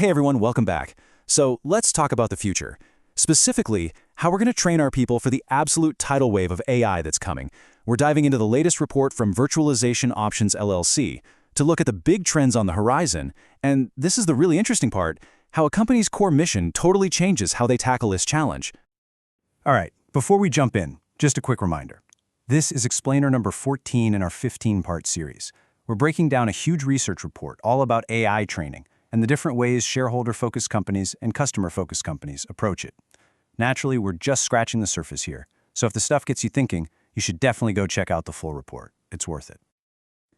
Hey everyone, welcome back. So let's talk about the future. Specifically, how we're going to train our people for the absolute tidal wave of AI that's coming. We're diving into the latest report from Virtualization Options LLC to look at the big trends on the horizon, and this is the really interesting part, how a company's core mission totally changes how they tackle this challenge. All right, before we jump in, just a quick reminder. This is explainer number 14 in our 15-part series. We're breaking down a huge research report all about AI training and the different ways shareholder-focused companies and customer-focused companies approach it. Naturally, we're just scratching the surface here, so if the stuff gets you thinking, you should definitely go check out the full report. It's worth it.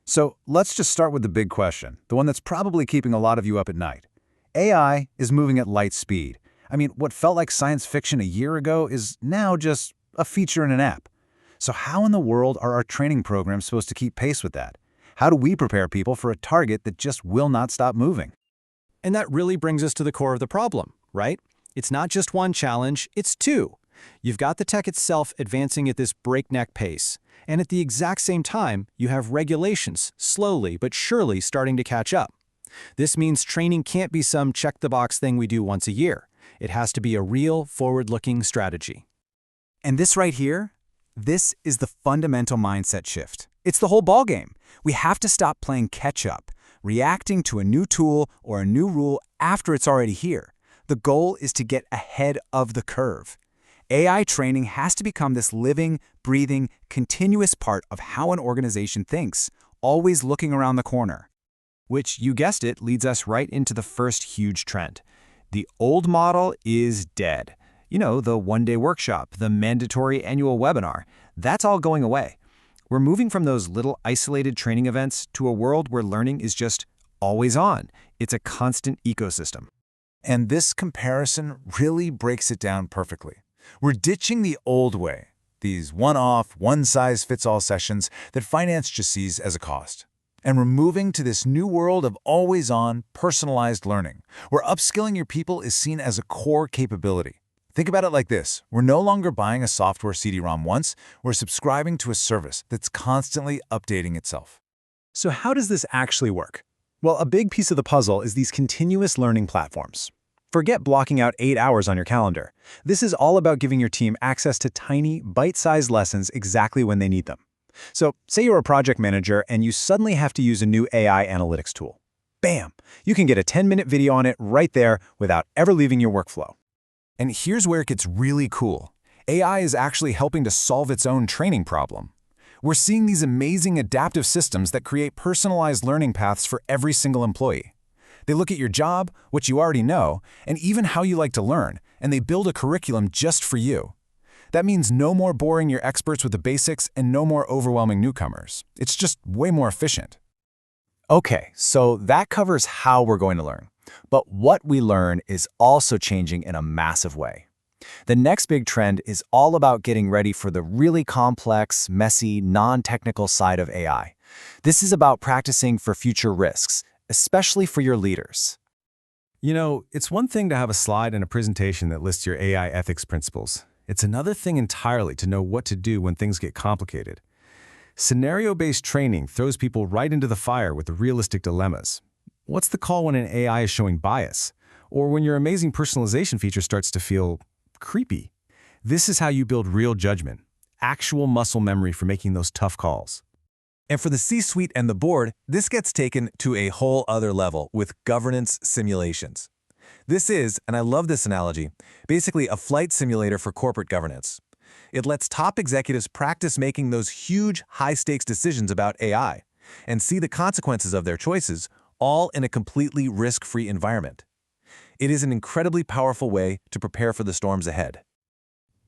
So let's just start with the big question, the one that's probably keeping a lot of you up at night. AI is moving at light speed. I mean, what felt like science fiction a year ago is now just a feature in an app. So how in the world are our training programs supposed to keep pace with that? How do we prepare people for a target that just will not stop moving? And that really brings us to the core of the problem, right? It's not just one challenge, it's two. You've got the tech itself advancing at this breakneck pace, and at the exact same time, you have regulations slowly but surely starting to catch up. This means training can't be some check-the-box thing we do once a year. It has to be a real, forward-looking strategy. And this right here, this is the fundamental mindset shift. It's the whole ballgame. We have to stop playing catch-up, reacting to a new tool or a new rule after it's already here. The goal is to get ahead of the curve. AI training has to become this living, breathing, continuous part of how an organization thinks, always looking around the corner. Which, you guessed it, leads us right into the first huge trend. The old model is dead. You know, the one-day workshop, the mandatory annual webinar, that's all going away. We're moving from those little isolated training events to a world where learning is just always on. It's a constant ecosystem. And this comparison really breaks it down perfectly. We're ditching the old way, these one-off, one-size-fits-all sessions that finance just sees as a cost. And we're moving to this new world of always-on, personalized learning, where upskilling your people is seen as a core capability. Think about it like this. We're no longer buying a software CD-ROM once, we're subscribing to a service that's constantly updating itself. So how does this actually work? Well, a big piece of the puzzle is these continuous learning platforms. Forget blocking out 8 hours on your calendar. This is all about giving your team access to tiny, bite-sized lessons exactly when they need them. So, say you're a project manager and you suddenly have to use a new AI analytics tool. Bam! You can get a 10-minute video on it right there without ever leaving your workflow. And here's where it gets really cool. AI is actually helping to solve its own training problem. We're seeing these amazing adaptive systems that create personalized learning paths for every single employee. They look at your job, what you already know, and even how you like to learn, and they build a curriculum just for you. That means no more boring your experts with the basics and no more overwhelming newcomers. It's just way more efficient. Okay, so that covers how we're going to learn. But what we learn is also changing in a massive way. The next big trend is all about getting ready for the really complex, messy, non-technical side of AI. This is about practicing for future risks, especially for your leaders. You know, it's one thing to have a slide in a presentation that lists your AI ethics principles. It's another thing entirely to know what to do when things get complicated. Scenario-based training throws people right into the fire with the realistic dilemmas. What's the call when an AI is showing bias? Or when your amazing personalization feature starts to feel creepy? This is how you build real judgment, actual muscle memory for making those tough calls. And for the C-suite and the board, this gets taken to a whole other level with governance simulations. This is, and I love this analogy, basically a flight simulator for corporate governance. It lets top executives practice making those huge, high-stakes decisions about AI and see the consequences of their choices, all in a completely risk-free environment. It is an incredibly powerful way to prepare for the storms ahead.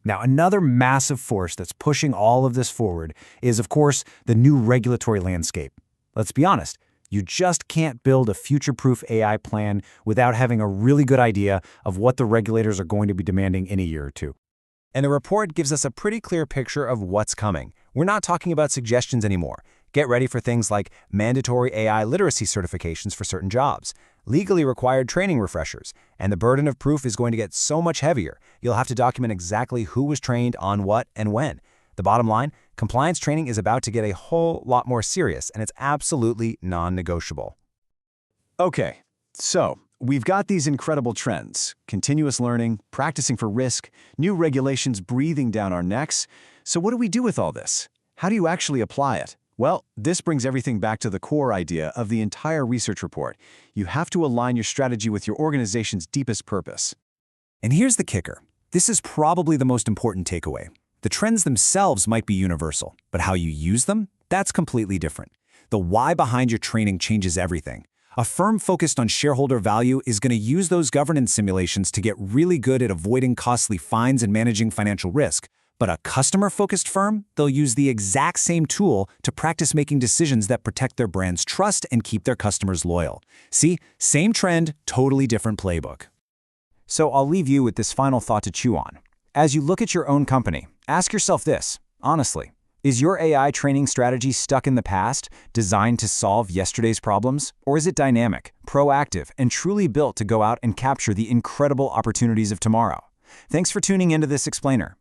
Now, another massive force that's pushing all of this forward is, of course, the new regulatory landscape. Let's be honest, you just can't build a future-proof AI plan without having a really good idea of what the regulators are going to be demanding in a year or two. And the report gives us a pretty clear picture of what's coming. We're not talking about suggestions anymore. Get ready for things like mandatory AI literacy certifications for certain jobs, legally required training refreshers, and the burden of proof is going to get so much heavier. You'll have to document exactly who was trained on what and when. The bottom line, compliance training is about to get a whole lot more serious, and it's absolutely non-negotiable. Okay, so we've got these incredible trends: continuous learning, practicing for risk, new regulations breathing down our necks. So what do we do with all this? How do you actually apply it? Well, this brings everything back to the core idea of the entire research report. You have to align your strategy with your organization's deepest purpose. And here's the kicker. This is probably the most important takeaway. The trends themselves might be universal, but how you use them, that's completely different. The why behind your training changes everything. A firm focused on shareholder value is going to use those governance simulations to get really good at avoiding costly fines and managing financial risk. But a customer-focused firm, they'll use the exact same tool to practice making decisions that protect their brand's trust and keep their customers loyal. See, same trend, totally different playbook. So I'll leave you with this final thought to chew on. As you look at your own company, ask yourself this, honestly. Is your AI training strategy stuck in the past, designed to solve yesterday's problems? Or is it dynamic, proactive, and truly built to go out and capture the incredible opportunities of tomorrow? Thanks for tuning into this explainer.